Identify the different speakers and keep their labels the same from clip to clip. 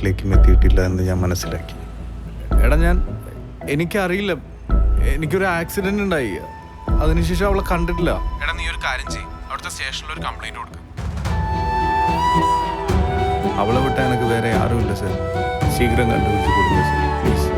Speaker 1: വീട്ടിലേക്കും എത്തിയിട്ടില്ല എന്ന് ഞാൻ മനസ്സിലാക്കി. എടാ എനിക്കറിയില്ല, എനിക്കൊരു ആക്സിഡന്റ് ഉണ്ടായി, അതിനുശേഷം അവളെ കണ്ടിട്ടില്ല.
Speaker 2: എടാ നീ ഒരു കാര്യം ചെയ്യ്, അവിടുത്തെ സ്റ്റേഷനിൽ ഒരു കംപ്ലൈന്റ് കൊടുക്കും.
Speaker 1: അവളെ വിട്ടാൽ എനിക്ക് വേറെ ആരുമില്ല സർ. ശീഘ്രം കണ്ടുപിടിച്ച് കൊടുക്കുക സർ, പ്ലീസ്.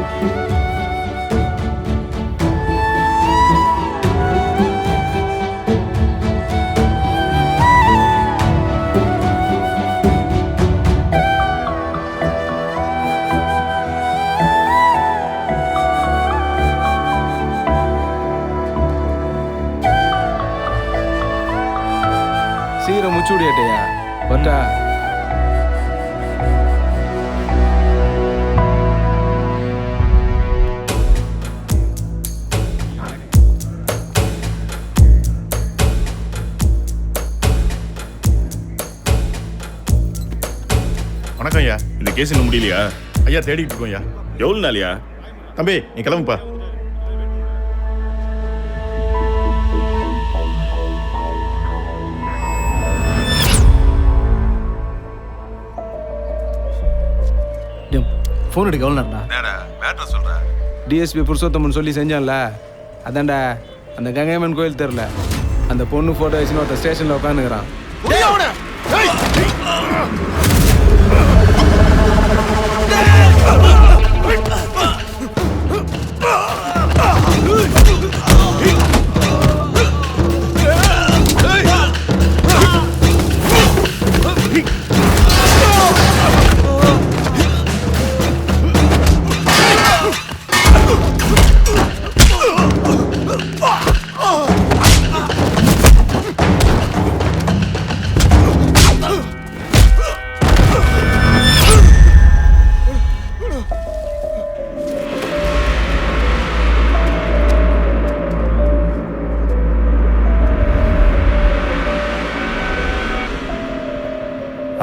Speaker 3: சீக்கிரம் முச்சுடியாட்டையா பட்டா.
Speaker 4: வணக்கம் ஐயா, இந்த கேஸ் இன்னும் முடியலையா? ஐயா தேடிட்டு இருக்கோம் ஐயா. எவ்வளோ நாளையா? தம்பி நீ கிளம்புப்பா.
Speaker 3: ஃபோன் எடுக்க எவ்வளோ நேரம்டா?
Speaker 4: மேட்ரு சொல்கிறேன்.
Speaker 3: டிஎஸ்பி புருஷோத்தமன் சொல்லி செஞ்சான்ல, அதான்டா அந்த கங்கையம்மன் கோயில் தெருல அந்த பொண்ணு ஃபோட்டோ வச்சுன்னு ஒருத்தர் ஸ்டேஷனில் உட்காந்துக்கிறான்.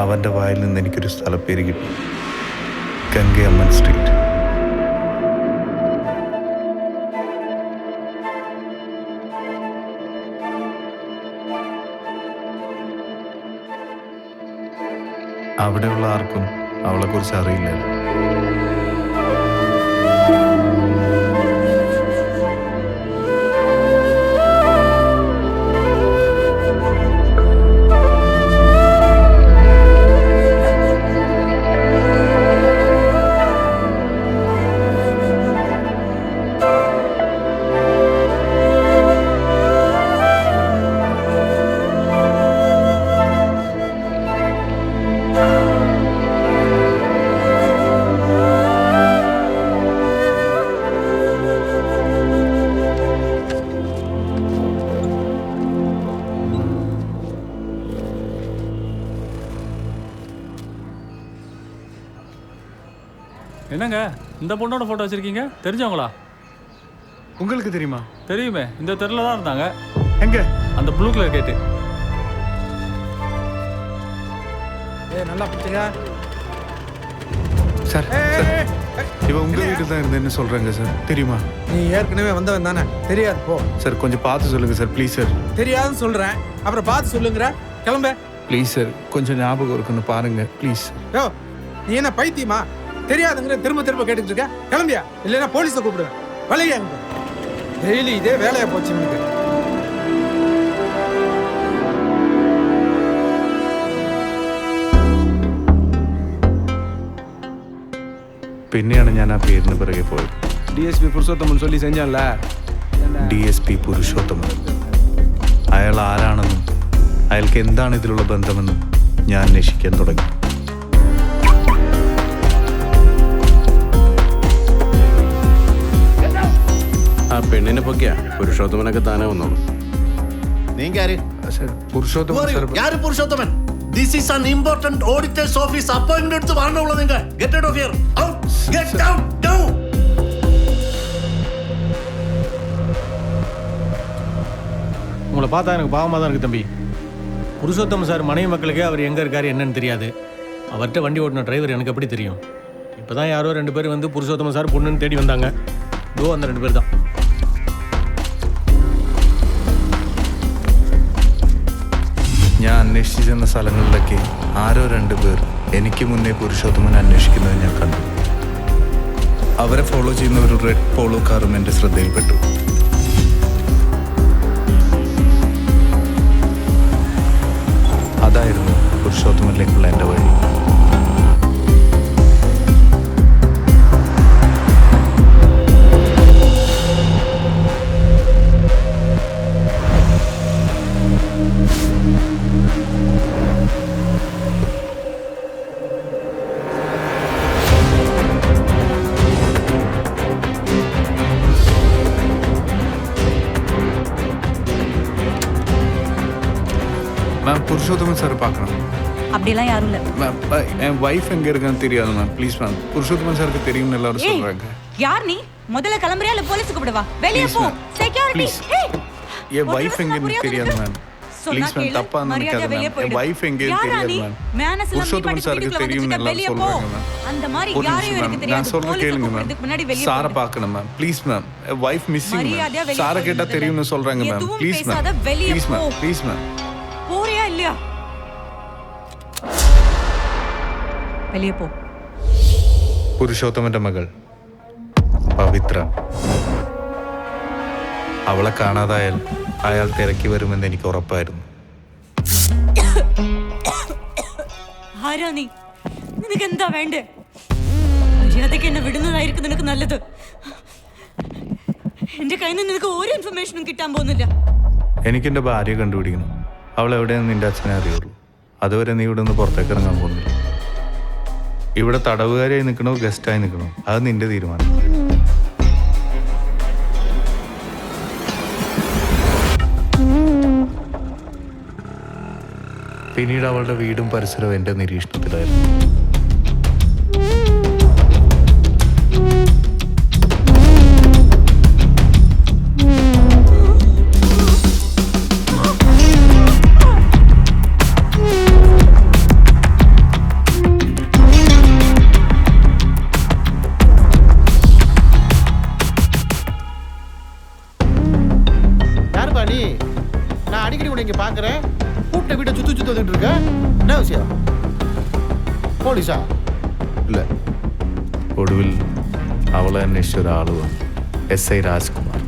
Speaker 1: അവൻ്റെ വായിൽ നിന്ന് എനിക്കൊരു സ്ഥലപ്പേര് കിട്ടി, ഗംഗയമ്മൻ സ്ട്രീറ്റ്. അവിടെയുള്ള ആർക്കും അവളെക്കുറിച്ച് അറിയില്ലായിരുന്നു.
Speaker 5: என்னங்க இந்த பொண்ணோட ஃபோட்டோ வச்சுருக்கீங்க? தெரிஞ்சவங்களா?
Speaker 1: உங்களுக்கு தெரியுமா?
Speaker 5: தெரியுமே, இந்த தெருவில் தான் இருந்தாங்க.
Speaker 1: எங்க?
Speaker 5: அந்த ப்ளூ கலர் கேட்டு.
Speaker 3: நல்லா பிடிச்சா
Speaker 1: சார், இவ உங்க வீட்டில் தான் இருந்தேன்னு சொல்றாங்க சார், தெரியுமா?
Speaker 3: நீ ஏற்கனவே வந்தவன் தானே, தெரியாது போ.
Speaker 1: சார் கொஞ்சம் பார்த்து சொல்லுங்க சார், ப்ளீஸ் சார்.
Speaker 3: தெரியாதுன்னு சொல்கிறேன், அப்புறம் பார்த்து சொல்லுங்கிற, கிளம்ப.
Speaker 1: ப்ளீஸ் சார், கொஞ்சம் ஞாபகம் இருக்குன்னு பாருங்க ப்ளீஸ்.
Speaker 3: யோ நீ என்ன பைத்தியமா? தெரியாதுங்கிற திரும்ப திரும்ப கேட்டுக்கிட்டு இருக்க, கிளம்பியா இல்லைன்னா போலீஸை கூப்பிடுவேன். வளையாங்க, டெய்லி இதே வேலையா போச்சு எனக்கு.
Speaker 1: പിന്നെയാണ് ഞാൻ ആ പേരിന് പിറകെ പോയത്.
Speaker 3: டிஎஸ்பி புருஷோத்தமன் சொல்லி செஞ்சான்ல,
Speaker 1: DSP പുരുഷോത്തമൻ. അയാൾ ആരാണെന്നും അയാൾക്ക് എന്താണ് ഇതിലുള്ള ബന്ധമെന്നും ഞാൻ അന്വേഷിക്കാൻ തുടങ്ങി.
Speaker 6: ആ പെണ്ണിനെ പൊക്കിയാ പുരുഷോത്തമനൊക്കെ താനേ വന്നോളൂ.
Speaker 7: Purushothaman, this is an important auditor's office appointment എടുത്ത് വരണുള്ള നിങ്ങൾ. Get out of here. Out. Get out now.
Speaker 8: உங்களை பார்த்தா எனக்கு பாவமாக தான் இருக்குது தம்பி. புருஷோத்தமன் சார் மனைவி மக்களுக்கே அவர் எங்கே இருக்காரு என்னன்னு தெரியாது. அவர்கிட்ட வண்டி ஓட்டின டிரைவர் எனக்கு எப்படி தெரியும்? இப்போ தான் யாரோ 2 பேர் வந்து புருஷோத்தமன் சார் பொண்ணுன்னு தேடி வந்தாங்க. அந்த 2 பேர் தான்.
Speaker 1: ഞാൻ അന്വേഷിച്ചു ചെന്ന സ്ഥലങ്ങളിലൊക്കെ ആരോ 2 പേർ എനിക്ക് മുന്നേ പുരുഷോത്തമൻ അന്വേഷിക്കുന്നത് ഞാൻ കണ്ടു. അവരെ ഫോളോ ചെയ്യുന്ന ഒരു റെഡ് പോളോ കാറും എൻ്റെ ശ്രദ്ധയിൽപ്പെട്ടു. അതായിരുന്നു പുരുഷോത്തമനിലേക്കുള്ള എൻ്റെ വഴി. மேம் புருஷோத்தமன் சார் பார்க்கணும்.
Speaker 9: அப்படிலாம் யாரும் இல்ல.
Speaker 1: மேம் என் வைஃப் எங்கே இருக்கான்னு தெரியாது மேம். ப்ளீஸ் மேம், புருஷோத்தமன் சாருக்கு தெரியும்னு எல்லாரும்
Speaker 9: ஏய்,
Speaker 1: சொல்கிறாங்க.
Speaker 9: யார் நீ? முதல்ல கிளம்புறியா இல்ல போலீஸ் கூப்பிடவா? வெளிய
Speaker 1: Please,
Speaker 9: போ.
Speaker 1: ma'am.
Speaker 9: Security.
Speaker 1: Please. N wife எங்கேன்னு தெரியாது மேம். ப்ளீஸ் மேம், தப்பா நினைக்காத மேம். என் வைஃப் எங்கேன்னு தெரியாது மேம். புருஷோத்தமன் சாருக்கு தெரியும்னு எல்லாரும் சொல்கிறாங்க மேம்.
Speaker 9: அந்த மாதிரி
Speaker 1: ஒரு
Speaker 9: யாரையும்
Speaker 1: நிமிஷம்
Speaker 9: எனக்கு
Speaker 1: மேம்,
Speaker 9: தெரியாது.
Speaker 1: நான் சொல்ற கேளுங்க மேம்.
Speaker 9: முன்னாடி வெளிய
Speaker 1: சாரை பார்க்கணும் ma'am. Please ma'am, N wife missing
Speaker 9: மரியாதையா
Speaker 1: மேம்.
Speaker 9: வெளிய
Speaker 1: சாரை கேட்டா
Speaker 9: போயிடு.
Speaker 1: தெரியும்னு சொல்றாங்க மேம்.
Speaker 9: எதுவும்
Speaker 1: ப்ளீஸ் மேம்,
Speaker 9: பேசாத, வெளிய
Speaker 1: ப்ளீஸ் மேம்,
Speaker 9: போ.
Speaker 1: Please ma'am.
Speaker 9: போறியா இல்லையா? வெளிய போ.
Speaker 1: പുരുഷോത്തമന്റെ മകൾ പവിത്ര. അവളെ കാണാതായാൽ അയാൾ തിരക്കി വരുമെന്ന് എനിക്ക് ഉറപ്പായിരുന്നു.
Speaker 9: ആരാ നീ? നിനക്ക് എന്താ വേണ്ടേ? മര്യാദയ്ക്ക് എന്നെ വിടുന്നതായിരിക്കും നിനക്ക് നല്ലത്. എന്റെ കയ്യിൽ നിന്ന് നിനക്ക് ഒരു ഇൻഫർമേഷനും കിട്ടാൻ പോകുന്നില്ല.
Speaker 1: എനിക്കെന്റെ ഭാര്യയെ കണ്ടുപിടിക്കണം. അവൾ എവിടെയെന്ന് നിന്റെ അച്ഛനെ അറിയുള്ളൂ. അതുവരെ നീ ഇവിടെ നിന്ന് പുറത്തേക്ക് ഇറങ്ങാൻ പോകുന്നില്ല. ഇവിടെ തടവുകാരായി നിൽക്കണോ ഗസ്റ്റായി നിൽക്കണോ അത് നിന്റെ തീരുമാനം. പിന്നീട് അവളുടെ വീടും പരിസരവും എൻ്റെ നിരീക്ഷണത്തിലായിരുന്നു.
Speaker 10: யாருப்பா நீ? நான் அடிக்கடி உன்னை இங்கே பார்க்குறேன். கூப்பிட்ட வீட்டை சுற்றி வந்துட்டு இருக்க. என்ன விஷயம்? പോലീസാ?
Speaker 1: ഇല്ല, ഒടുവിൽ അവളെ അന്വേഷിച്ച ഒരാൾ വന്നു. SI രാജ്കുമാർ.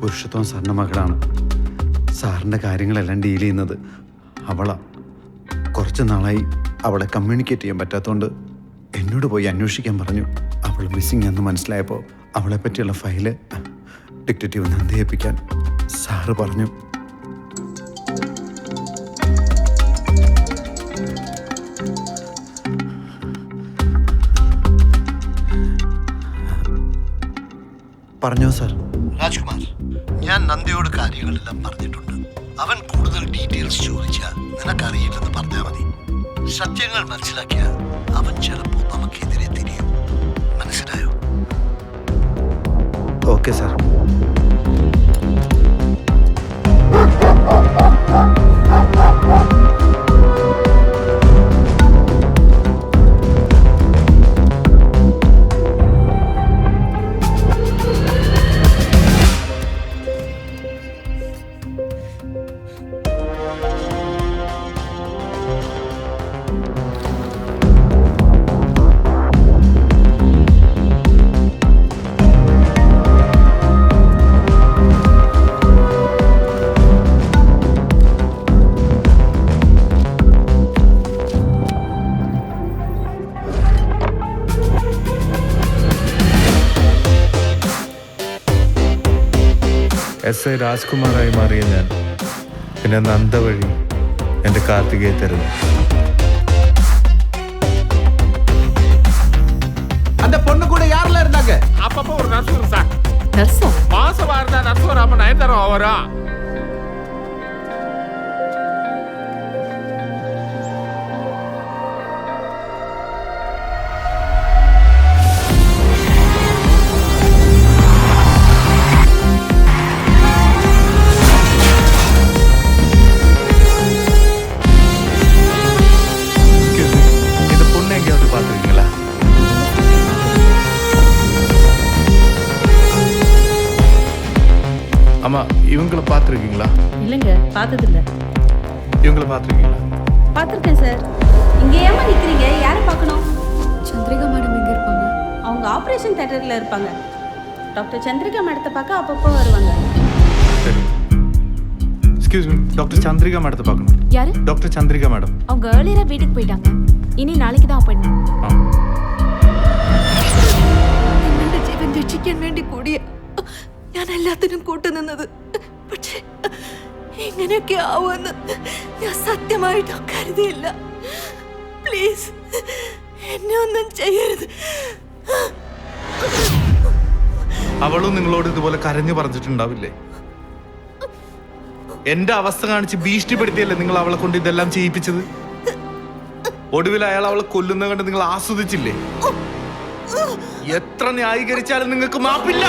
Speaker 11: പുരുഷോത്തമൻ സാറിൻ്റെ മകളാണ്. സാറിൻ്റെ കാര്യങ്ങളെല്ലാം ഡീൽ ചെയ്യുന്നത് അവളാ. കുറച്ച് നാളായി അവളെ കമ്മ്യൂണിക്കേറ്റ് ചെയ്യാൻ പറ്റാത്തതുകൊണ്ട് എന്നോട് പോയി അന്വേഷിക്കാൻ പറഞ്ഞു. അവൾ മിസ്സിംഗ് എന്ന് മനസ്സിലായപ്പോൾ അവളെ പറ്റിയുള്ള ഫയല് ഡിറ്റക്റ്റീവ് നന്ദി ഏൽപ്പിക്കാൻ സാറ് പറഞ്ഞു. പറഞ്ഞോ സാർ.
Speaker 7: രാജ്കുമാർ, ഞാൻ നന്ദിയോട് കാര്യങ്ങളെല്ലാം പറഞ്ഞിട്ടുണ്ട്. അവൻ കൂടുതൽ ഡീറ്റെയിൽസ് ചോദിച്ചാൽ നിനക്കറിയില്ലെന്ന് പറഞ്ഞാൽ മതി. സത്യങ്ങൾ മനസ്സിലാക്കിയ അവൻ ചിലപ്പോൾ നമുക്കെതിരെ തിരിയും. മനസ്സിലായോ?
Speaker 11: Okay sir.
Speaker 1: SI രാജ്കുമാറായി മാറിയ ഞാൻ പിന്നെ നന്ദ വഴി എൻ്റെ കാർത്തികയെ തരുന്നു.
Speaker 10: அந்த பொண்ணு கூட யாரெல்லாம் இருந்தாங்க?
Speaker 2: அப்பப்போ ஒரு நர்ஸ் வரும் சார்.
Speaker 9: நர்ஸா?
Speaker 2: மாசமா இருந்தா நர்ஸ் வராம நயன்தாரா வரும்.
Speaker 1: Excuse me, இந்த பொண்ணு எங்கேயாவது பார்த்துருக்கீங்களா? அம்மா, இவங்களை பார்த்துருக்கீங்களா?
Speaker 9: இல்லைங்க, பார்த்ததில்ல.
Speaker 1: இவங்களை பார்த்துருக்கீங்களா?
Speaker 9: பார்த்துருக்கேன் சார். இங்கே ஏமா நிற்கிறீங்க? யாரை பார்க்கணும்?
Speaker 12: சந்திரிகா மேடம் எங்கே இருப்பாங்க?
Speaker 9: அவங்க ஆப்ரேஷன் தியேட்டரில் இருப்பாங்க. டாக்டர் சந்திரிகா மேடத்தை பார்க்க அப்பப்போ வருவாங்க.
Speaker 1: சரி. எக்ஸ்கியூஸ் மீ, டாக்டர் சந்திரிகா மேடத்தை பார்க்கணும்.
Speaker 12: யாரு?
Speaker 1: Doctor Chandrika madam.
Speaker 12: அவங்க ஏர்லியரா வீட்டுக்கு போயிட்டாங்க. ഇനി നാളേക്ക് தான் അപ്പോയിന്റ്മെന്റ്.
Speaker 9: എന്റെ ജീവൻ രക്ഷിക്കാൻ വേണ്ടി കൂടിയ ഞാൻ എല്ലാത്തിനും കൂട്ടുനിന്നത്. പക്ഷേ ഇങ്ങനെയൊക്കെ ആവുമെന്ന് ഞാൻ സത്യമായിട്ടും കരുതിയില്ല. പ്ലീസ് എന്നെ ഒന്നും ചെയ്യരുത്.
Speaker 1: അവളും നിങ്ങളോട് ഇതുപോലെ കരഞ്ഞു പറഞ്ഞിട്ടുണ്ടാവില്ലേ? എന്റെ അവസ്ഥ കാണിച്ച് ഭീഷണിപ്പെടുത്തിയല്ലേ നിങ്ങൾ അവളെ കൊണ്ട് ഇതെല്ലാം ചെയ്യിപ്പിച്ചത്? ഒടുവിൽ അയാൾ അവളെ കൊല്ലുന്ന കണ്ട് നിങ്ങൾ ആസ്വദിച്ചില്ലേ? എത്ര ന്യായീകരിച്ചാലും നിങ്ങൾക്ക് മാപ്പില്ല.